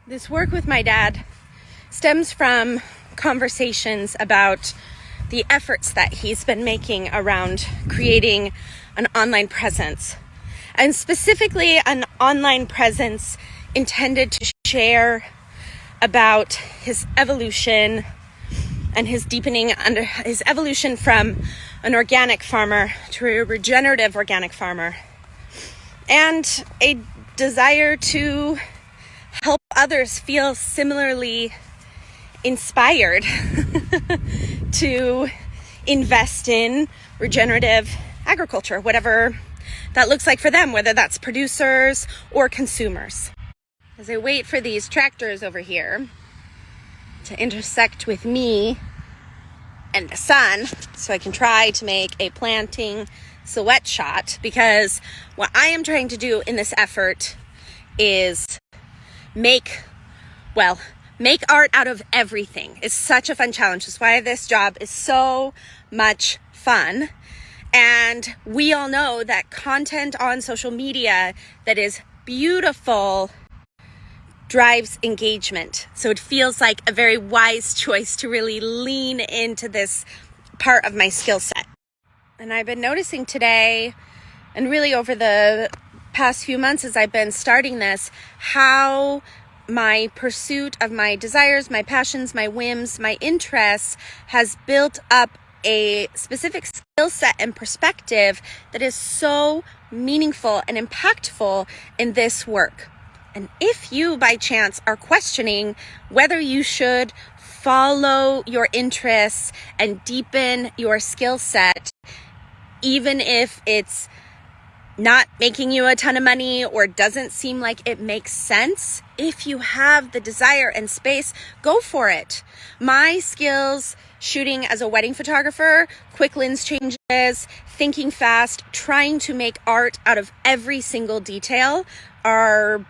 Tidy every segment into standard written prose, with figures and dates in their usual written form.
This work with my dad stems from conversations about the efforts that he's been making around creating an online presence, and specifically an online presence intended to share about his evolution and his deepening under his evolution from an organic farmer to a regenerative organic farmer, and a desire to help others feel similarly inspired to invest in regenerative agriculture, whatever that looks like for them, whether that's producers or consumers. As I wait for these tractors over here to intersect with me and the sun so I can try to make a planting silhouette shot, because what I am trying to do in this effort is make art out of everything. It's such a fun challenge. That's why this job is so much fun. And we all know that content on social media that is beautiful drives engagement. So it feels like a very wise choice to really lean into this part of my skill set. And I've been noticing today, and really over the past few months as I've been starting this, how my pursuit of my desires, my passions, my whims, my interests has built up a specific skill set and perspective that is so meaningful and impactful in this work. And if you by chance are questioning whether you should follow your interests and deepen your skill set, even if it's not making you a ton of money or doesn't seem like it makes sense, if you have the desire and space, go for it. My skills shooting as a wedding photographer, quick lens changes, thinking fast, trying to make art out of every single detail are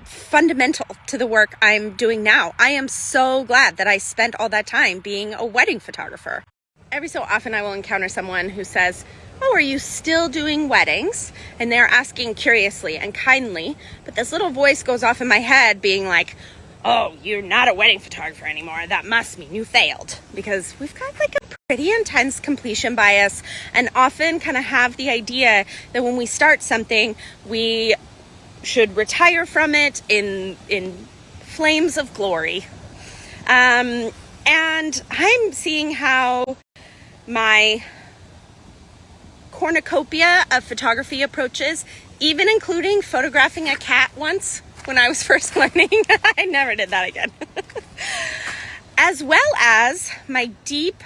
fundamental to the work I'm doing now. I am so glad that I spent all that time being a wedding photographer. Every so often I will encounter someone who says, "Oh, are you still doing weddings?" And they're asking curiously and kindly, but this little voice goes off in my head being like, "Oh, you're not a wedding photographer anymore. That must mean you failed." Because we've got like a pretty intense completion bias, and often kind of have the idea that when we start something, we should retire from it in flames of glory. And I'm seeing how my cornucopia of photography approaches, even including photographing a cat once when I was first learning, I never did that again, as well as my deep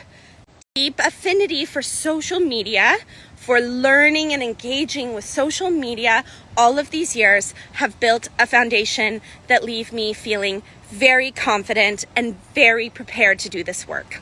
affinity for social media, for learning and engaging with social media, all of these years have built a foundation that leave me feeling very confident and very prepared to do this work.